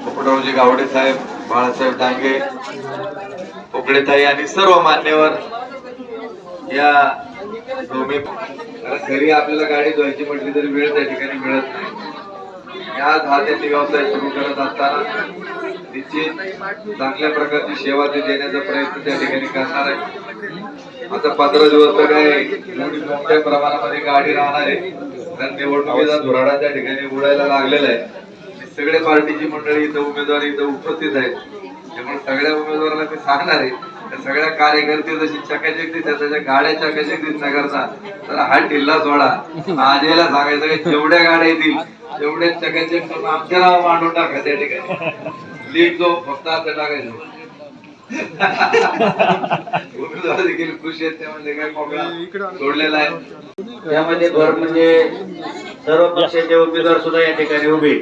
पोपटरावजी गावडे साहेब, बाळासाहेब डांगे, पोकळेताई आणि सर्व मान्यवर या दोन्ही. घरी आपल्याला गाडी धुवायची म्हटली तरी वेळ त्या ठिकाणी मिळत नाही. आज हा त्यांनी व्यवसाय सुरू करत असताना निश्चित चांगल्या प्रकारची सेवा ते देण्याचा प्रयत्न त्या ठिकाणी करणार आहे. आता 15 दिवस तर काय एवढी मोठ्या प्रमाणामध्ये गाडी राहणार आहे, कारण निवडणुकीचा धुराडा त्या ठिकाणी उडायला लागलेला आहे. सगळे पार्टीची मंडळी इथं उमेदवार इथं उपस्थित आहेत, त्यामुळे सगळ्या उमेदवारांना मी सांगणार आहे त्या सगळ्या कार्यकर्ते जशी चकाचक दिसतात त्याच्या गाड्या चकाचक दिसत न करता तर हा ढिल्ला सोडा. आजला सांगायचं की जेवढ्या गाड्या येतील तेवढे चकाचक करून आमच्या नाव मांडून टाका त्या ठिकाणी. लीड जो फक्त आता टाकायचं. उमेदवार देखील खुश आहेत, त्यामध्ये काय मोकळा सोडलेला आहे. त्यामध्ये भर म्हणजे सर्व पक्षाचे उमेदवार सुद्धा या ठिकाणी उभे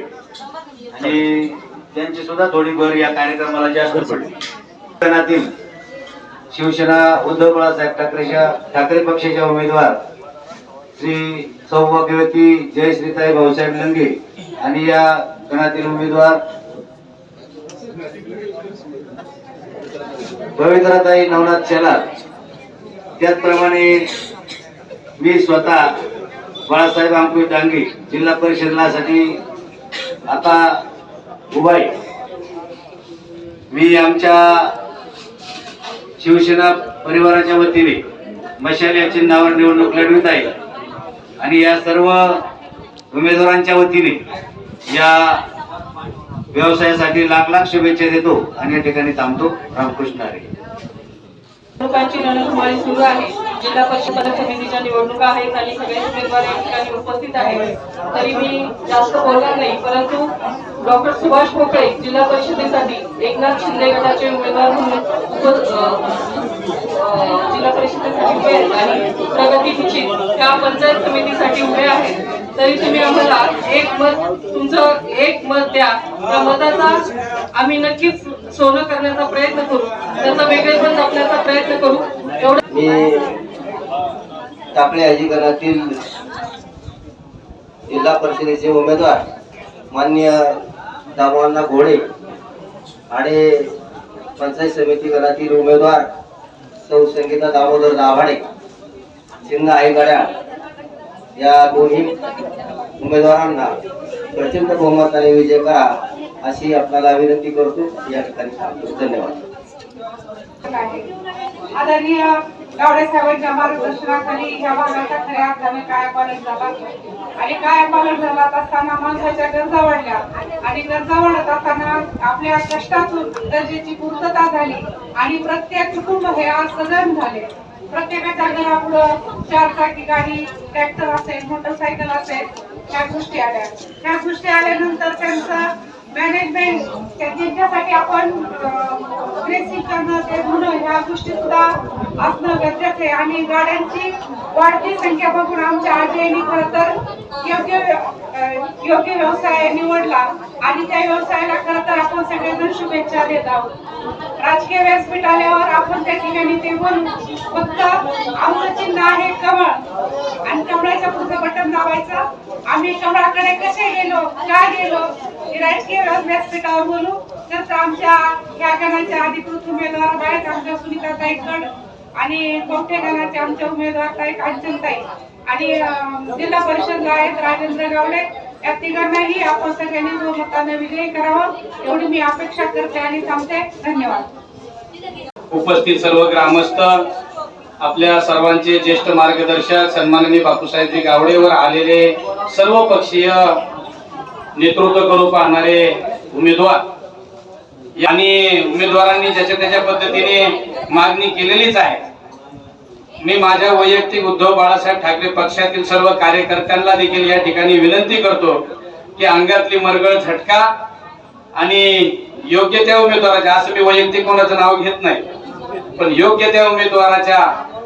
आणि त्यांची सुद्धा थोडी भर या कार्यक्रमाला जास्त पडली. शिवसेना उद्धव बाळासाहेब ठाकरे पक्षाच्या उमेदवार श्री सौभाग्यवती जयश्रीताई भाऊसाहेब लंगे आणि या गणातील उमेदवार पवित्राताई नवनाथ शेलार. त्याचप्रमाणे मी स्वतः बाळासाहेब अंकुश डांगे जिल्हा परिषदेसाठी आता उभा आहे. मी आमच्या शिवसेना परिवाराच्या वतीने मशाल या चिन्हावर निवडणूक लढवित आहे आणि या सर्व उमेदवारांच्या वतीने या व्यवसायासाठी लाख लाख शुभेच्छा देतो आणि या ठिकाणी थांबतो. रामकृष्ण हरी. निवडणुकांची रणधुमाळी सुरू आहे. जिल्हा परिषद समितीच्या निवडणुका आहेत आणि सगळे उमेदवार या ठिकाणी उपस्थित आहेत. तरी मी जास्त बोलणार नाही, परंतु डॉक्टर सुभाष पोकळे जिल्हा परिषदेसाठी एकनाथ शिंदे गटाचे उमेदवार म्हणून जिल्हा परिषदेसाठी उभे आहेत आणि प्रगती निश्चित त्या पंचायत समितीसाठी उभे आहेत. तरी तुम्ही आम्हाला तुमचं एक मत द्या. त्या मताचा आम्ही नक्कीच सोनं करण्याचा प्रयत्न करू, त्याचा वेगळेपण जपण्याचा प्रयत्न करू. एवढं मी टाकळे अधिकारातील जिल्हा परिषदेचे उमेदवार माननीय दामोदर घोडे आणि पंचायत समिती गणातील उमेदवार सौ संगीता दामोदर दाभाडे चिन्ह आहे गड्या या दोन्ही उमेदवारांना प्रचंड बहुमताने विजय करा अशी आपल्याला विनंती करतो. या ठिकाणी सांगतो. धन्यवाद. आदरणीय गावडे साहेबांच्या मार्गदर्शनाखाली या भागाचा खऱ्या अर्थाने कायापालट झाला आणि कायापालट झाला असताना माणसाच्या गरजा वाढल्या आणि गरजा वाढत असताना आपल्या कष्टातून गरजेची पूर्तता झाली आणि प्रत्येक कुटुंब हे आज सजन झाले. प्रत्येकाच्या घरापुढं 4 चाकी गाडी, ट्रॅक्टर असेल, मोटरसायकल असेल, ह्या गोष्टी आल्या. ह्या गोष्टी आल्यानंतर त्यांचं मॅनेजमेंट ज्यांच्यासाठी आपण रेसिंग करणं ते म्हणून ह्या गोष्टी सुद्धा असणं गरजेचं आहे. आणि गाड्यांची वाढती संख्या बघून आमच्या आजीने खरं तर योग्य व्यवसाय निवडला आणि त्या व्यवसायाला खरं तर आपण सगळेजण शुभेच्छा देत आहोत. राजकीय व्यासपीठ आल्यावर आपण त्या ठिकाणी ते बोलू. फक्त आमचं चिन्ह आहे कमळ आणि कमळाच्या पुढचं बटन दाबायचं. आम्ही कमळाकडे कसे गेलो, का गेलो हे राजकीय व्यासपीठावर बोलू. तर आमच्या ह्या गणाच्या अधिकृत उमेदवार आहेत आमच्या सुनीताताई गड आणि कवठे गणाचे आमचे उमेदवार ताई कांचनताई आणि जिल्हा परिषदला आहेत राजेंद्र गावडे. या तिघांनाही आपण सगळ्यांनी बहुमताने विजयी करावं एवढी मी अपेक्षा करते आणि थांबते. धन्यवाद. उपस्थित सर्व ग्रामस्थ, आपल्या सर्वांचे ज्येष्ठ मार्गदर्शक सन्माननीय बापूसाहेबजी गावडेवर आलेले सर्व पक्षीय नेतृत्व करू पाहणारे उमेदवार आणि उमेदवारांनी ज्याच्या त्याच्या पद्धतीने मागणी केलेलीच आहे. मी माझ्या वैयक्तिक उद्धव बाळासाहेब ठाकरे पक्षातील सर्व कार्यकर्त्यांना देखील या ठिकाणी विनंती करतो की अंगातली मरगळ झटका आणि योग्य त्या उमेदवाराच्या, असं मी वैयक्तिक कोणाचं नाव घेत नाही, पण योग्य त्या उमेदवाराच्या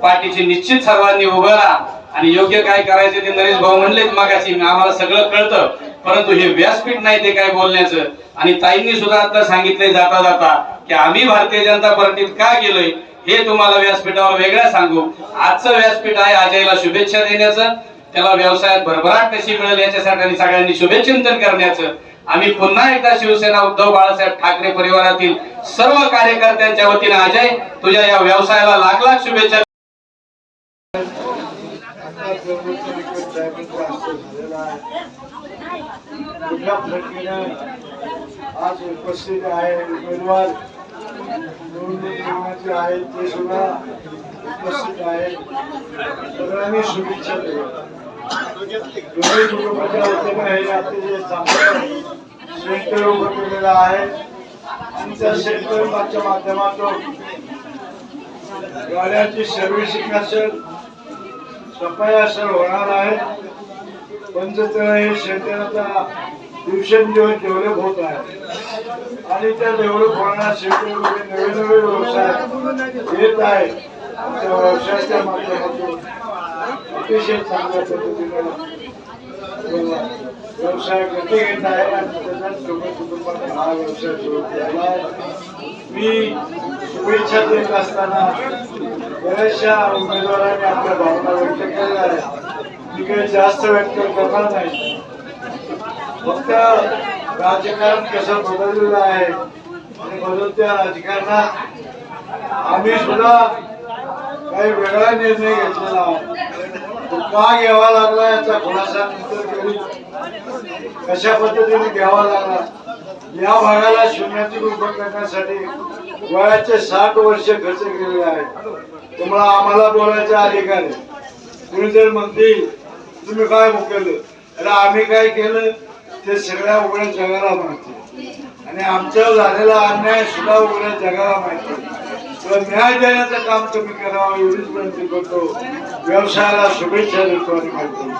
पाठीशी निश्चित सर्वांनी उभं राहा आणि योग्य काय करायचं ते नरेश भाऊ म्हणलेच मागाशी, आम्हाला सगळं कळतं, परंतु हे व्यासपीठ नाही ते काय बोलण्याचं. आणि ताईंनी सुद्धा आता सांगितले जाता जाता की आम्ही भारतीय जनता पार्टीत का गेलोय हे तुम्हाला व्यासपीठावर वेगळं सांगू. आजचं व्यासपीठ आहे अजयला शुभेच्छा देण्याचं, त्याला व्यवसायात भरभराट कशी मिळेल याच्यासाठी सगळ्यांनी शुभेचिंतन करण्याचं आम्ही पुन्हा एकदा शिवसेना उद्धव बाळासाहेब ठाकरे परिवारातील सर्व कार्यकर्त्यांच्या वतीने अजय तुझ्या या व्यवसायाला लाख लाख शुभेच्छा. आज उपस्थित आहे उमेदवार निवडणुकीचे आहेत ते सुद्धा उपस्थित आहेत. सगळ्यांनी शुभेच्छा दिल्या. दोन्ही कुटुंबाच्या वतीने हे अतिशय चांगलं शेल्टर उभं केलेलं आहे आणि त्या शेल्टरच्या माध्यमातून गाड्यांची सर्व्हिसिंग असेल, सफाई असेल होणार आहे. पंचतळ हे शेल्टर आता दिवसेंदिवस डेव्हलप होत आहे आणि त्या डेव्हलप होणाऱ्या शेल्टरमध्ये नवे नवे व्यवसाय येत आहेत. त्या व्यवसायाच्या माध्यमातून अतिशय चांगल्या पद्धतीने व्यवसाय गती घेत आहे आणि त्याच्यात दोघे कुटुंबाने हा व्यवसाय सुरू केला आहे. मी शुभेच्छा देत असताना बऱ्याचशा उमेदवारांनी आपल्या भावना व्यक्त केल्या आहेत. मी काही जास्त व्यक्त करणार नाही. फक्त राजकारण कसं बदललेलं आहे आणि बदलत्या राजकारणात आम्ही सुद्धा काही वेगळा निर्णय घेतलेला आहे. का घ्यावा लागला याचा खुलासा नंतर करू. कशा पद्धतीने घ्यावा लागला, या भागाला शून्यातून उभं करण्यासाठी वयाचे 60 वर्ष खर्च केलेले आहेत. तुम्हाला आम्हाला बोलायचा अधिकार आहे. तुम्ही जर म्हणतील तुम्ही काय केलं, अरे आम्ही काय केलं ते सगळ्या उघड्या जगाला माहिती आणि आमच्यावर झालेला अन्याय सुद्धा उघड्या जगाला माहिती. तर न्याय देण्याचं काम तुम्ही करावं एवढीच विनंती करतो. व्यवसायाला शुभेच्छा देतो आणि माहिती.